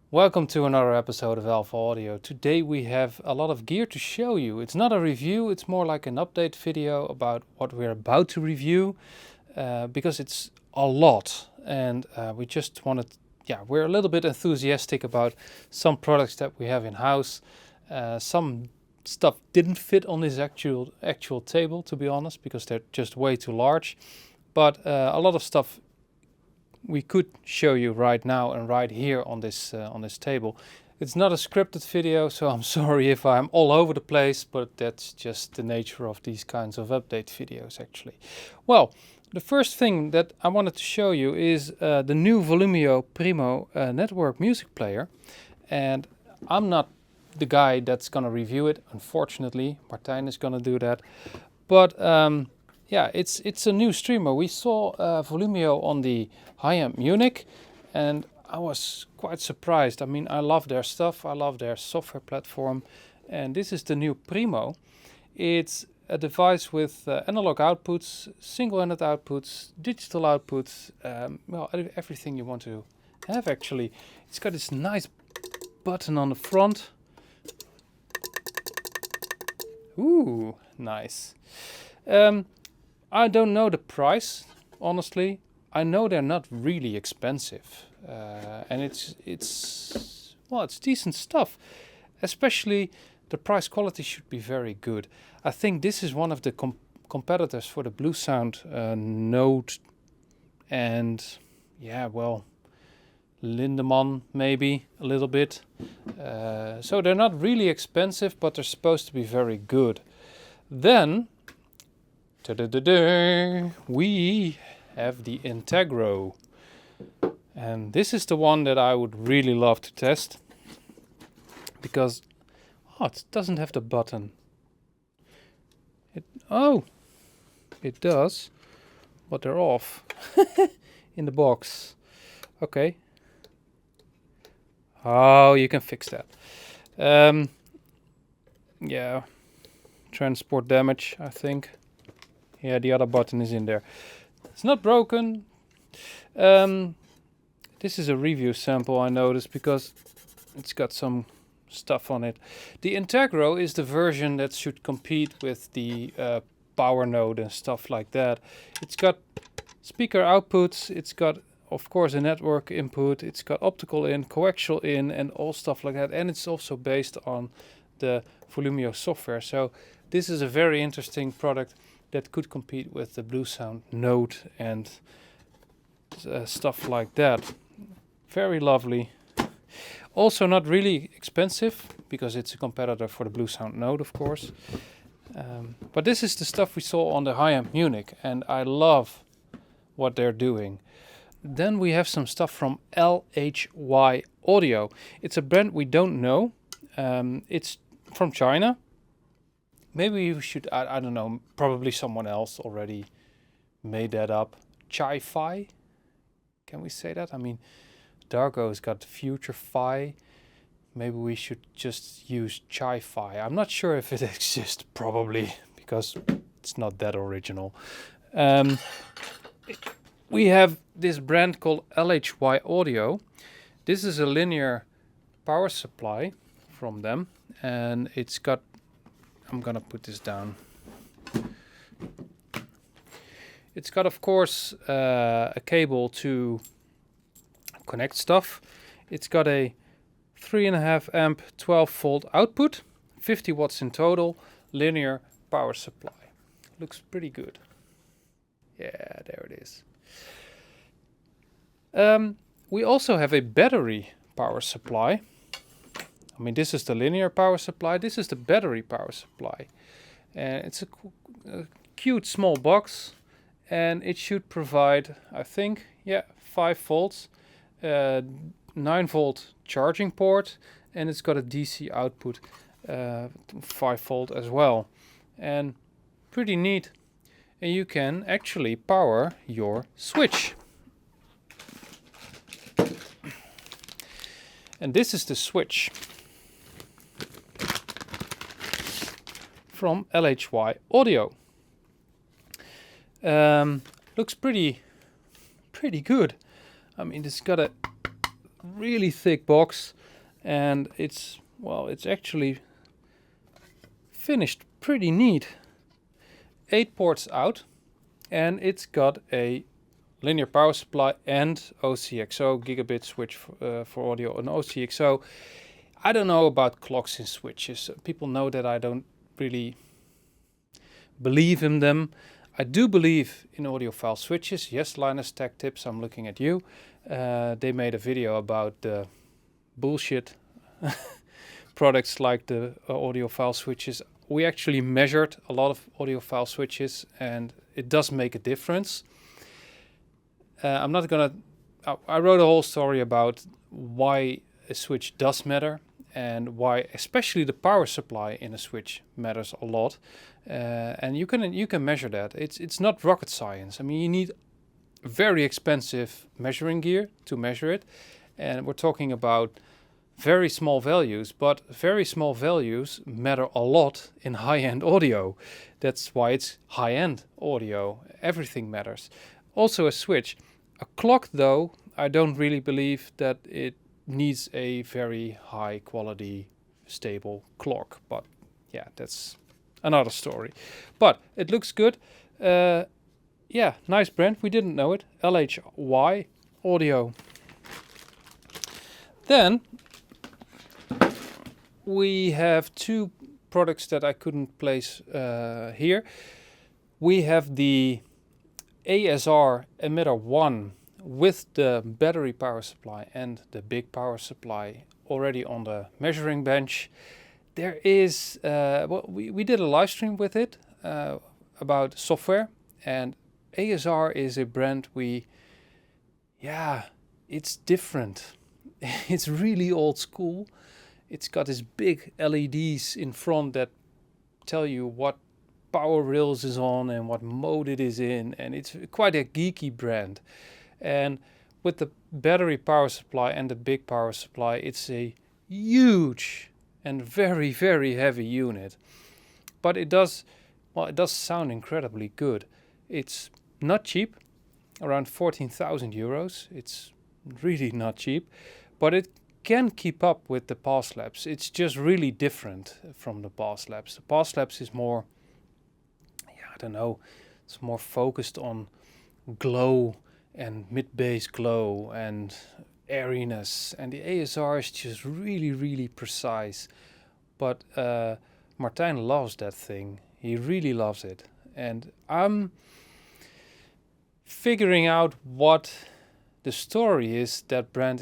Welcome to another episode of Alpha Audio. Today we have a lot of gear to show you. It's not a review, it's more like an update video about what we're about to review because it's a lot and we just wanted, we're a little bit enthusiastic about some products that we have in house. Some stuff didn't fit on this actual table, to be honest, because they're just way too large. But a lot of stuff we could show you right now and right here on this table. It's not a scripted video, so I'm sorry if I'm all over the place, but that's just the nature of these kinds of update videos actually. Well, the first thing that I wanted to show you is the new Volumio Primo network music player. And I'm not the guy that's gonna review it, unfortunately. Martijn is gonna do that. But yeah, it's a new streamer. We saw Volumio on the high-end Munich, and I was quite surprised. I mean, I love their stuff. I love their software platform, and this is the new Primo. It's a device with analog outputs, single-handed outputs, digital outputs, well, everything you want to have actually. It's got this nice button on the front. Ooh, nice. I don't know the price, honestly. I know they're not really expensive, and it's decent stuff. Especially the price quality should be very good. I think this is one of the competitors for the Bluesound Node, and Lindemann maybe a little bit. So they're not really expensive, but they're supposed to be very good. Then we have the Integro, and this is the one that I would really love to test because it doesn't have the button. It does, but they're off in the box. Okay. Oh, you can fix that. Yeah, transport damage, I think. Yeah, the other button is in there. It's not broken. This is a review sample, I noticed, because it's got some stuff on it. The Integro is the version that should compete with the Power Node and stuff like that. It's got speaker outputs, it's got, of course, a network input, it's got optical in, coaxial in, and all stuff like that. And it's also based on the Volumio software. So this is a very interesting product that could compete with the Bluesound Node and stuff like that. Very lovely. Also not really expensive because it's a competitor for the Bluesound Node, of course. But this is the stuff we saw on the high-end Munich, and I love what they're doing. Then we have some stuff from LHY Audio. It's a brand we don't know. It's from China. Maybe we should, I don't know, probably someone else already made that up. Chi-Fi? Can we say that? I mean, Dargo's got Future-Fi. Maybe we should just use Chi-Fi. I'm not sure if it exists, probably, because it's not that original. We have this brand called LHY Audio. This is a linear power supply from them, and it's got, I'm gonna put this down. It's got, of course, a cable to connect stuff. It's got a 3.5 amp 12 volt output, 50 watts in total, linear power supply. Looks pretty good. Yeah, there it is. We also have a battery power supply. I mean, this is the linear power supply. This is the battery power supply. And it's a cute small box. And it should provide, I think, 5 volts, 9 volt charging port. And it's got a DC output, 5 volt as well. And pretty neat. And you can actually power your switch. And this is the switch from LHY Audio. Looks pretty good. I mean, it's got a really thick box. and it's, well, it's actually finished pretty neat. 8 ports out, and it's got a linear power supply and OCXO gigabit switch for audio and OCXO. I don't know about clocks in switches. People know that I don't really believe in them. I do believe in audiophile switches. Yes, Linus Tech Tips, I'm looking at you. They made a video about the bullshit products like the audiophile switches. We actually measured a lot of audiophile switches, and it does make a difference. I'm not gonna. I wrote a whole story about why a switch does matter and why, especially the power supply in a switch matters a lot. And you can measure that. It's not rocket science. I mean, you need very expensive measuring gear to measure it, and we're talking about very small values, but very small values matter a lot in high-end audio. That's why it's high-end audio. Everything matters. Also a switch. A clock, though, I don't really believe that it needs a very high quality stable clock, but yeah, that's another story. But it looks good. Yeah, nice brand. We didn't know it. LHY Audio. Then we have two products that I couldn't place here. We have the ASR emitter 1 with the battery power supply and the big power supply already on the measuring bench. There is, well, we did a live stream with it about software, and ASR is a brand it's different. It's really old school. It's got these big LEDs in front that tell you what power rails is on and what mode it is in, and it's quite a geeky brand. And with the battery power supply and the big power supply, it's a huge and very, very heavy unit. But it does sound incredibly good. It's not cheap, around 14,000 euros. It's really not cheap, but it can keep up with the Pulse Labs. It's just really different from the Pulse Labs. The Pulse Labs is more, I don't know, it's more focused on glow and mid-bass glow and airiness, and the ASR is just really, really precise. But Martijn loves that thing. He really loves it, and I'm figuring out what the story is that brand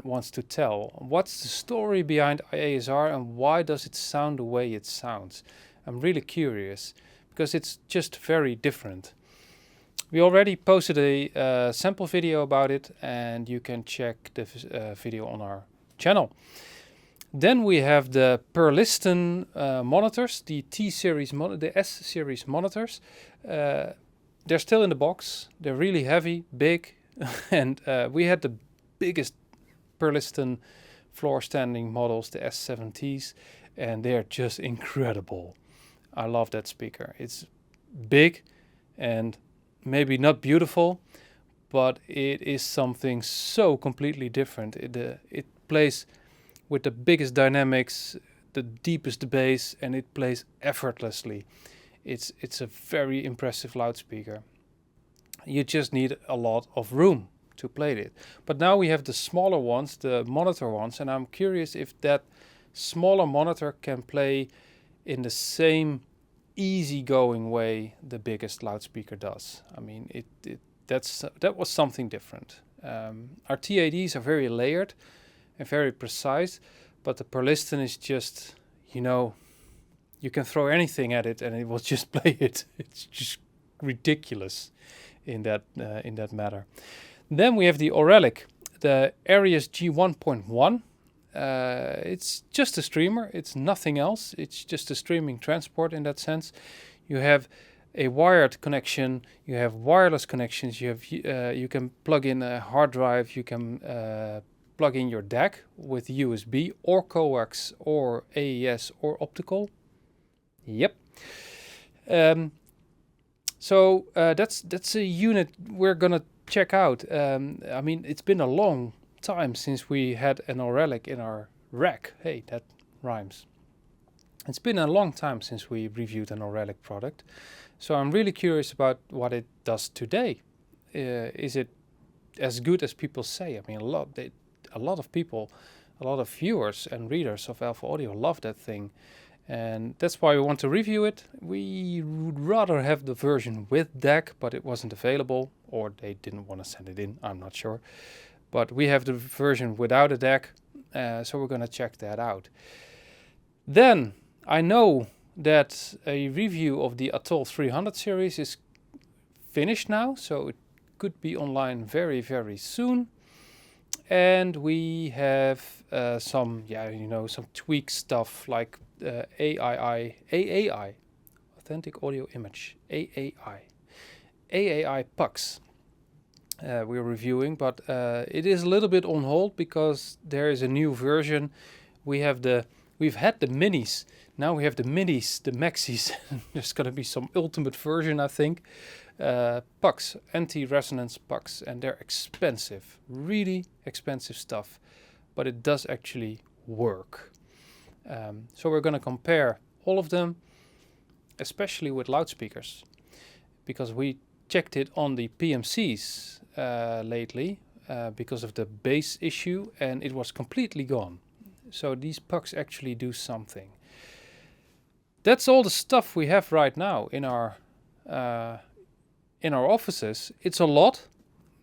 wants to tell. What's the story behind ASR, and why does it sound the way it sounds? I'm really curious, because it's just very different. We already posted a sample video about it, and you can check the video on our channel. Then we have the Perliston monitors, the T-series, the S-series monitors. They're still in the box. They're really heavy, big, and we had the biggest Perliston floor standing models, the S7Ts, and they're just incredible. I love that speaker. It's big and maybe not beautiful, but it is something so completely different. It plays with the biggest dynamics, the deepest bass, and it plays effortlessly. It's a very impressive loudspeaker. You just need a lot of room to play it. But now we have the smaller ones, the monitor ones, and I'm curious if that smaller monitor can play in the same easygoing way the biggest loudspeaker does. I mean, that was something different. Our TADs are very layered and very precise, but the Perliston is just, you can throw anything at it and it will just play it. It's just ridiculous in that matter. Then we have the Auralic, the Arius G1.1. It's just a streamer. It's nothing else. It's just a streaming transport in that sense. You have a wired connection. You have wireless connections. You can plug in a hard drive. You can plug in your DAC with USB or coax or AES or optical. Yep. So that's a unit we're gonna check out. I mean, it's been a long time since we had an Relic in our rack. Hey, that rhymes. It's been a long time since we reviewed an Relic product, so I'm really curious about what it does today. Is it as good as people say? I mean, a lot of people, a lot of viewers and readers of Alpha Audio love that thing, and that's why we want to review it. We would rather have the version with DAC, but it wasn't available, or they didn't want to send it in, I'm not sure. But we have the version without a DAC, so we're going to check that out. Then I know that a review of the Atoll 300 series is finished now, so it could be online very, very soon. And we have some tweak stuff like AAI, Authentic Audio Image, AAI pucks. We're reviewing, but it is a little bit on hold because there is a new version. We've had the minis. Now we have the minis, the maxis. There's going to be some ultimate version, I think. Pucks, anti-resonance pucks, and they're expensive, really expensive stuff, but it does actually work. So we're going to compare all of them, especially with loudspeakers, because we checked it on the PMCs lately because of the bass issue, and it was completely gone. So these pucks actually do something. That's all the stuff we have right now in our offices. It's a lot.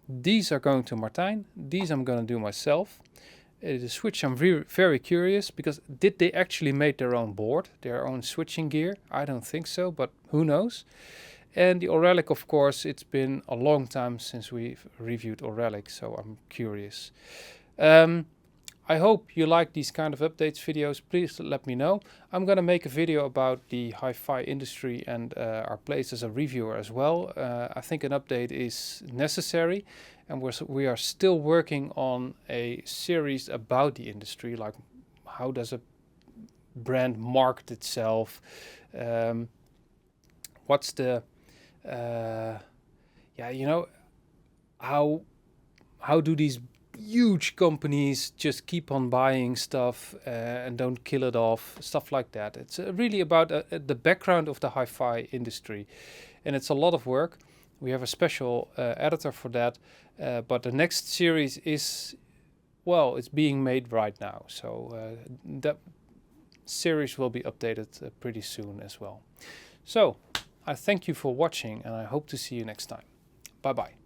These are going to Martijn. These I'm going to do myself. The switch, I'm very curious, because did they actually make their own board, their own switching gear? I don't think so, but who knows? And the Relic, of course, it's been a long time since we've reviewed Relic, so I'm curious. I hope you like these kind of updates videos. Please let me know. I'm going to make a video about the hi-fi industry and our place as a reviewer as well. I think an update is necessary, and we are still working on a series about the industry, like how does a brand market itself, what's the how do these huge companies just keep on buying stuff and don't kill it off, stuff like that. It's really about the background of the hi-fi industry, and it's a lot of work. We have a special editor for that, but the next series is, well, it's being made right now, so that series will be updated pretty soon as well. So I thank you for watching, and I hope to see you next time. Bye bye.